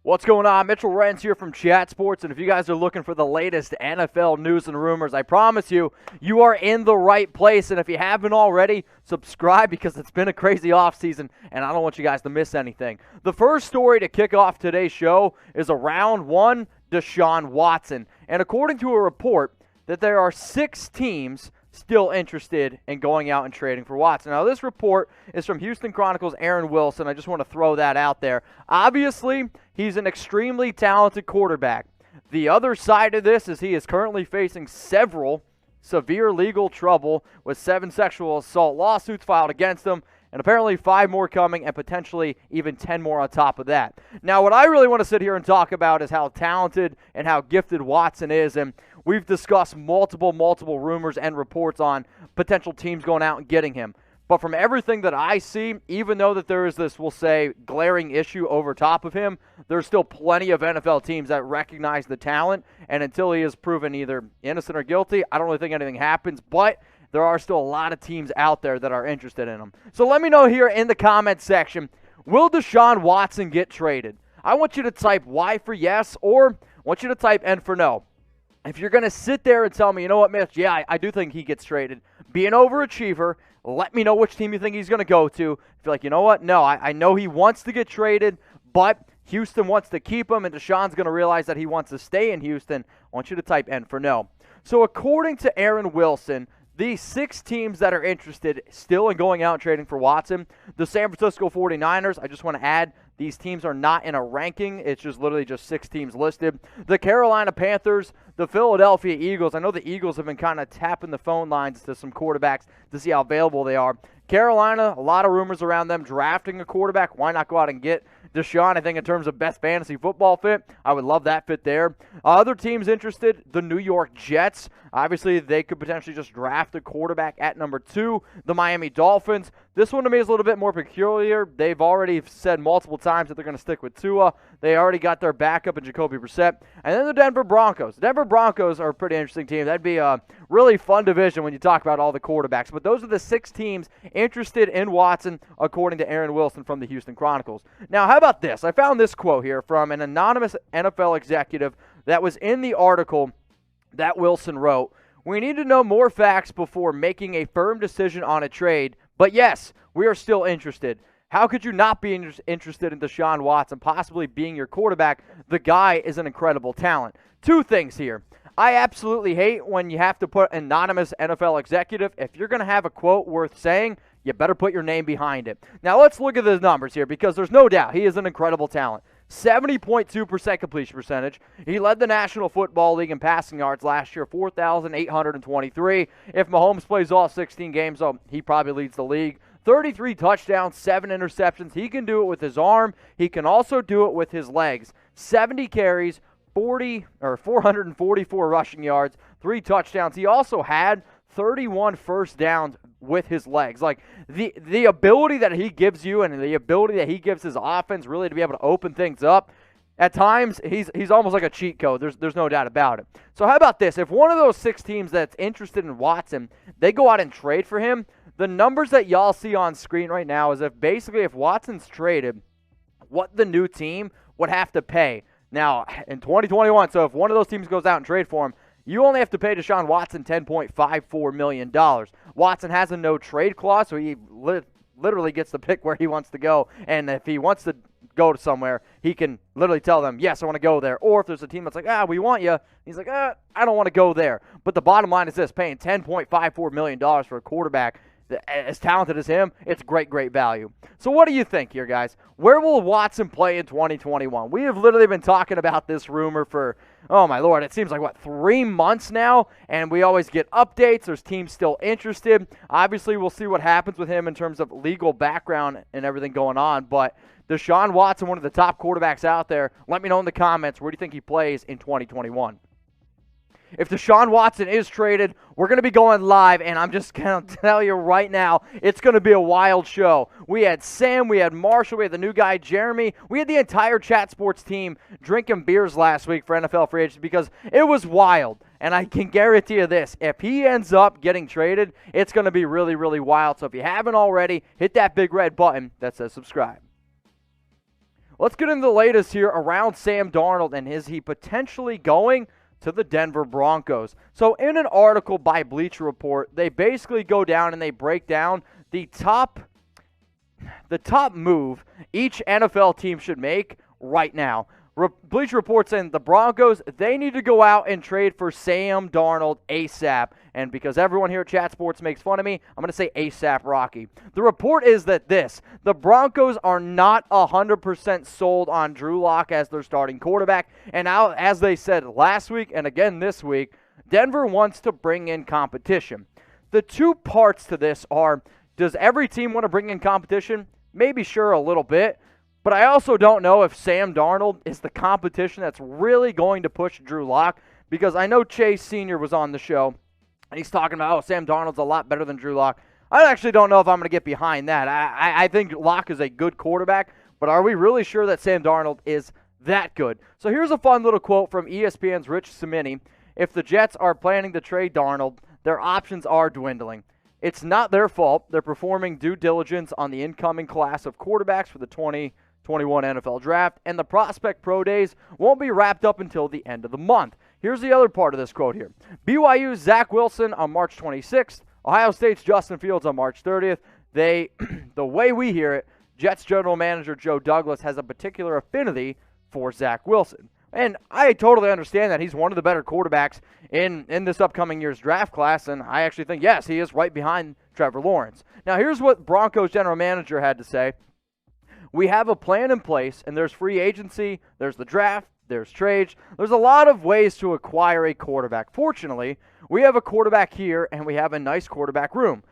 What's going on? Mitchell Renz here from Chat Sports, and if you guys are looking for the latest NFL news and rumors, I promise you, you are in the right place. And if you haven't already, subscribe because it's been a crazy offseason, and I don't want you guys to miss anything. The first story to kick off today's show is around one, Deshaun Watson. And according to a report, that there are 6 teams still interested in going out and trading for Watson. Now, this report is from Houston Chronicles' Aaron Wilson. I just want to throw that out there. Obviously, he's an extremely talented quarterback. The other side of this is he is currently facing several severe legal trouble with 7 sexual assault lawsuits filed against him, and apparently 5 more coming, and potentially even 10 more on top of that. Now, what I really want to sit here and talk about is how talented and how gifted Watson is, and we've discussed multiple rumors and reports on potential teams going out and getting him. But from everything that I see, even though that there is this, we'll say, glaring issue over top of him, there's still plenty of NFL teams that recognize the talent, and until he is proven either innocent or guilty, I don't really think anything happens, but there are still a lot of teams out there that are interested in him. So let me know here in the comments section, will Deshaun Watson get traded? I want you to type Y for yes, or I want you to type N for no. If you're going to sit there and tell me, you know what, Mitch, yeah, I do think he gets traded, be an overachiever, let me know which team you think he's going to go to. If you're like, you know what, no, I know he wants to get traded, but Houston wants to keep him, and Deshaun's going to realize that he wants to stay in Houston, I want you to type N for no. So according to Aaron Wilson, the 6 teams that are interested still in going out and trading for Watson, the San Francisco 49ers, I just want to add, these teams are not in a ranking. It's just literally just 6 teams listed. The Carolina Panthers, the Philadelphia Eagles. I know the Eagles have been kind of tapping the phone lines to some quarterbacks to see how available they are. Carolina, a lot of rumors around them drafting a quarterback. Why not go out and get Deshaun? I think in terms of best fantasy football fit, I would love that fit there. Other teams interested, the New York Jets. Obviously, they could potentially just draft a quarterback at number 2. The Miami Dolphins. This one to me is a little bit more peculiar. They've already said multiple times that they're going to stick with Tua. They already got their backup in Jacoby Brissett. And then the Denver Broncos. The Denver Broncos are a pretty interesting team. That'd be a really fun division when you talk about all the quarterbacks. But those are the 6 teams interested in Watson, according to Aaron Wilson from the Houston Chronicles. Now, how about this? I found this quote here from an anonymous NFL executive that was in the article that Wilson wrote. We need to know more facts before making a firm decision on a trade, but yes, we are still interested. How could you not be interested in Deshaun Watson possibly being your quarterback? The guy is an incredible talent. 2 things here. I absolutely hate when you have to put anonymous NFL executive. If you're going to have a quote worth saying, you better put your name behind it. Now let's look at the numbers here because there's no doubt he is an incredible talent. 70.2% completion percentage. He led the National Football League in passing yards last year, 4,823. If Mahomes plays all 16 games, he probably leads the league. 33 touchdowns, 7 interceptions. He can do it with his arm. He can also do it with his legs. 70 carries, 444 rushing yards, 3 touchdowns. He also had 31 first downs with his legs. Like the ability that he gives you and the ability that he gives his offense really to be able to open things up, at times he's almost like a cheat code. There's no doubt about it. So how about this? If one of those 6 teams that's interested in Watson, they go out and trade for him, the numbers that y'all see on screen right now is if Watson's traded, what the new team would have to pay. Now, in 2021, so if one of those teams goes out and trade for him, you only have to pay Deshaun Watson $10.54 million. Watson has a no-trade clause, so he literally gets to pick where he wants to go. And if he wants to go to somewhere, he can literally tell them, yes, I want to go there. Or if there's a team that's like, we want you, he's like, I don't want to go there. But the bottom line is this, paying $10.54 million for a quarterback as talented as him, it's great value. So what do you think here, guys? Where will Watson play in 2021? We have literally been talking about this rumor for, oh my Lord, it seems like, 3 months now, and we always get updates. There's teams still interested. Obviously, we'll see what happens with him in terms of legal background and everything going on, but Deshaun Watson, one of the top quarterbacks out there, let me know in the comments, where do you think he plays in 2021? If Deshaun Watson is traded, we're going to be going live, and I'm just going to tell you right now, it's going to be a wild show. We had Sam, we had Marshall, we had the new guy, Jeremy. We had the entire Chat Sports team drinking beers last week for NFL free agency because it was wild. And I can guarantee you this, if he ends up getting traded, it's going to be really wild. So if you haven't already, hit that big red button that says subscribe. let's get into the latest here around Sam Darnold, and is he potentially going to the Denver Broncos? So in an article by Bleacher Report, they basically go down and they break down the top move each NFL team should make right now. Bleacher Report saying the Broncos, they need to go out and trade for Sam Darnold ASAP. And because everyone here at Chat Sports makes fun of me, I'm going to say ASAP Rocky. The report is that the Broncos are not 100% sold on Drew Lock as their starting quarterback. And now, as they said last week and again this week, Denver wants to bring in competition. The two parts to this are, does every team want to bring in competition? Maybe, sure, a little bit. But I also don't know if Sam Darnold is the competition that's really going to push Drew Lock, because I know Chase Sr. was on the show, and he's talking about, Sam Darnold's a lot better than Drew Lock. I actually don't know if I'm going to get behind that. I think Lock is a good quarterback, but are we really sure that Sam Darnold is that good? So here's a fun little quote from ESPN's Rich Cimini. If the Jets are planning to trade Darnold, their options are dwindling. It's not their fault. They're performing due diligence on the incoming class of quarterbacks for the 2021 NFL Draft, and the Prospect Pro Days won't be wrapped up until the end of the month. Here's the other part of this quote here. BYU's Zach Wilson on March 26th, Ohio State's Justin Fields on March 30th. The way we hear it, Jets general manager Joe Douglas has a particular affinity for Zach Wilson. And I totally understand that he's one of the better quarterbacks in this upcoming year's draft class, and I actually think, yes, he is right behind Trevor Lawrence. Now, here's what Broncos general manager had to say. We have a plan in place, and there's free agency, there's the draft, there's trades. There's a lot of ways to acquire a quarterback. Fortunately, we have a quarterback here, and we have a nice quarterback room.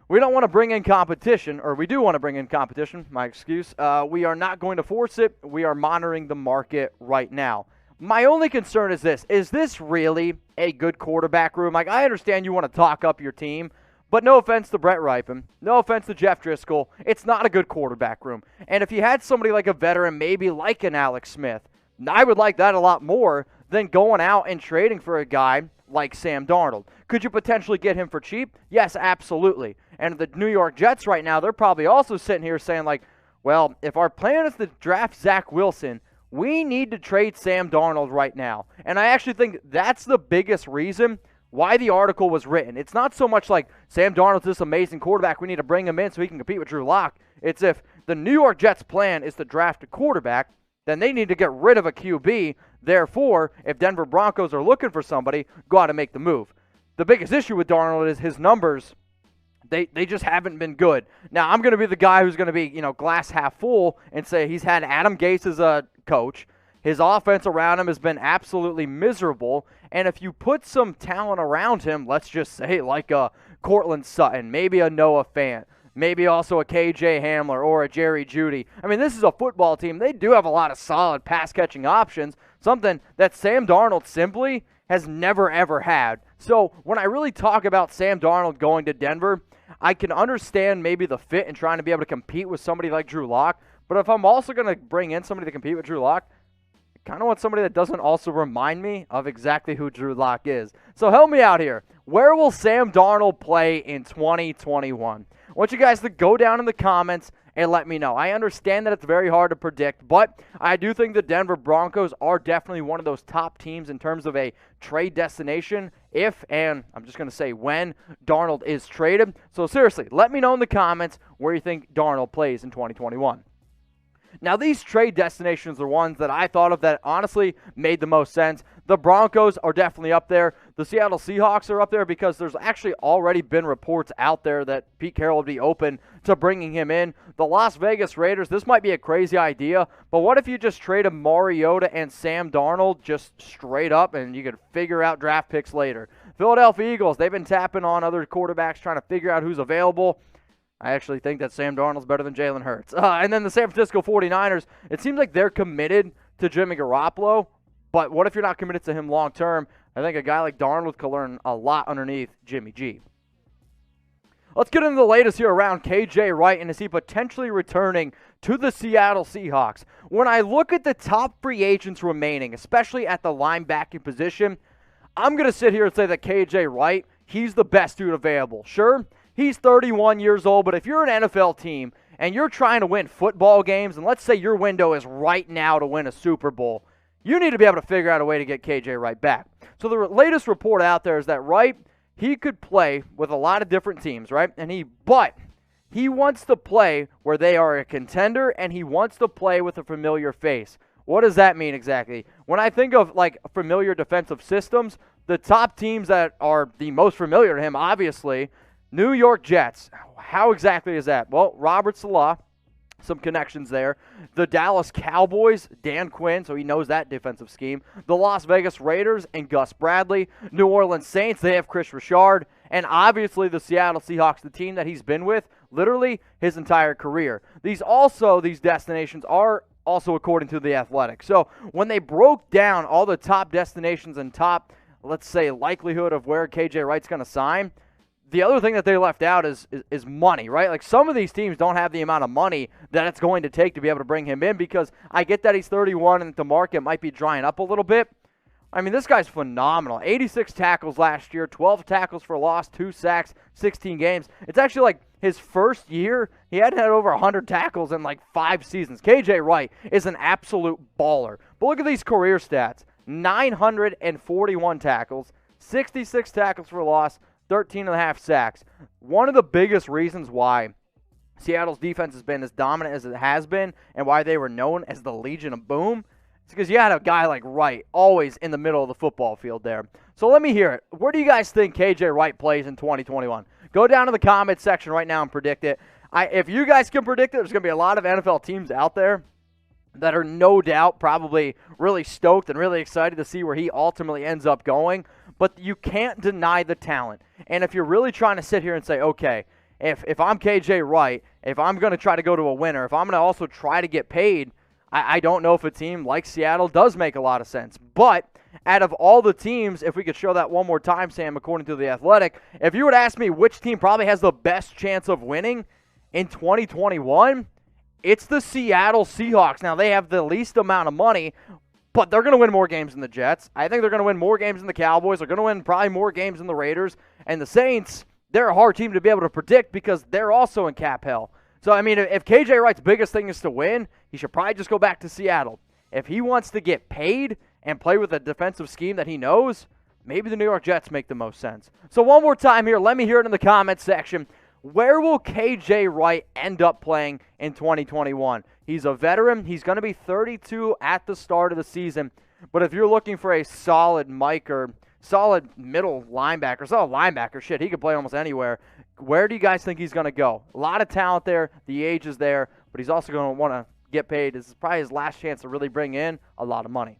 We don't want to bring in competition, or we do want to bring in competition, my excuse. We are not going to force it. We are monitoring the market right now. My only concern is this. Is this really a good quarterback room? Like, I understand you want to talk up your team, but no offense to Brett Ripon, no offense to Jeff Driscoll, it's not a good quarterback room. And if you had somebody like a veteran, maybe like an Alex Smith, I would like that a lot more than going out and trading for a guy like Sam Darnold. Could you potentially get him for cheap? Yes, absolutely. And the New York Jets right now, they're probably also sitting here saying like, well, if our plan is to draft Zach Wilson, we need to trade Sam Darnold right now. And I actually think that's the biggest reason why the article was written. It's not so much like Sam Darnold's this amazing quarterback, we need to bring him in so he can compete with Drew Lock. It's if the New York Jets plan is to draft a quarterback, then they need to get rid of a QB. Therefore, if Denver Broncos are looking for somebody, go out and make the move. The biggest issue with Darnold is his numbers. They just haven't been good. Now, I'm going to be the guy who's going to be, glass half full and say he's had Adam Gase as a coach. His offense around him has been absolutely miserable. And if you put some talent around him, let's just say like a Cortland Sutton, maybe a Noah Fant, maybe also a KJ Hamler or a Jerry Jeudy. I mean, this is a football team. They do have a lot of solid pass-catching options, something that Sam Darnold simply has never, ever had. So when I really talk about Sam Darnold going to Denver, I can understand maybe the fit and trying to be able to compete with somebody like Drew Lock. But if I'm also going to bring in somebody to compete with Drew Lock, I kind of want somebody that doesn't also remind me of exactly who Drew Lock is. So help me out here. Where will Sam Darnold play in 2021? I want you guys to go down in the comments and let me know. I understand that it's very hard to predict, but I do think the Denver Broncos are definitely one of those top teams in terms of a trade destination if, and I'm just going to say when, Darnold is traded. So seriously, let me know in the comments where you think Darnold plays in 2021. Now, these trade destinations are ones that I thought of that honestly made the most sense. The Broncos are definitely up there. The Seattle Seahawks are up there because there's actually already been reports out there that Pete Carroll would be open to bringing him in. The Las Vegas Raiders, this might be a crazy idea, but what if you just traded Mariota and Sam Darnold just straight up and you could figure out draft picks later? Philadelphia Eagles, they've been tapping on other quarterbacks trying to figure out who's available. I actually think that Sam Darnold's better than Jalen Hurts. And then the San Francisco 49ers, it seems like they're committed to Jimmy Garoppolo, but what if you're not committed to him long term? I think a guy like Darnold could learn a lot underneath Jimmy G. Let's get into the latest here around KJ Wright, and is he potentially returning to the Seattle Seahawks? When I look at the top free agents remaining, especially at the linebacking position, I'm going to sit here and say that KJ Wright, he's the best dude available. Sure, he's 31 years old, but if you're an NFL team and you're trying to win football games, and let's say your window is right now to win a Super Bowl, you need to be able to figure out a way to get KJ Wright back. So the latest report out there is that Wright, he could play with a lot of different teams, right? But he wants to play where they are a contender, and he wants to play with a familiar face. What does that mean exactly? When I think of like familiar defensive systems, the top teams that are the most familiar to him, obviously, New York Jets. How exactly is that? Well, Robert Saleh, some connections there. The Dallas Cowboys, Dan Quinn, so he knows that defensive scheme. The Las Vegas Raiders and Gus Bradley. New Orleans Saints, they have Chris Richard. And obviously the Seattle Seahawks, the team that he's been with literally his entire career. These destinations are also according to The Athletic. So when they broke down all the top destinations and top, let's say, likelihood of where KJ Wright's going to sign, the other thing that they left out is money, right? Like, some of these teams don't have the amount of money that it's going to take to be able to bring him in, because I get that he's 31 and the market might be drying up a little bit. I mean, this guy's phenomenal. 86 tackles last year, 12 tackles for loss, 2 sacks, 16 games. It's actually like his first year, he hadn't had over 100 tackles in like 5 seasons. KJ Wright is an absolute baller. But look at these career stats. 941 tackles, 66 tackles for loss, 13.5 sacks. One of the biggest reasons why Seattle's defense has been as dominant as it has been and why they were known as the Legion of Boom, it's because you had a guy like Wright always in the middle of the football field there. So let me hear it. Where do you guys think KJ Wright plays in 2021? Go down to the comments section right now and predict it. If you guys can predict it, there's going to be a lot of NFL teams out there that are no doubt probably really stoked and really excited to see where he ultimately ends up going. But you can't deny the talent. And if you're really trying to sit here and say, okay, if I'm KJ Wright, if I'm going to try to go to a winner, if I'm going to also try to get paid, I don't know if a team like Seattle does make a lot of sense. But out of all the teams, if we could show that one more time, Sam, according to The Athletic, if you would ask me which team probably has the best chance of winning in 2021, it's the Seattle Seahawks. Now, they have the least amount of money, but they're going to win more games than the Jets. I think they're going to win more games than the Cowboys. They're going to win probably more games than the Raiders. And the Saints, they're a hard team to be able to predict because they're also in cap hell. So, I mean, if KJ Wright's biggest thing is to win, he should probably just go back to Seattle. If he wants to get paid and play with a defensive scheme that he knows, maybe the New York Jets make the most sense. So one more time here, let me hear it in the comments section. Where will KJ Wright end up playing in 2021? He's a veteran. He's going to be 32 at the start of the season. But if you're looking for a solid solid middle linebacker, solid linebacker, shit, he could play almost anywhere. Where do you guys think he's going to go? A lot of talent there. The age is there. But he's also going to want to get paid. This is probably his last chance to really bring in a lot of money.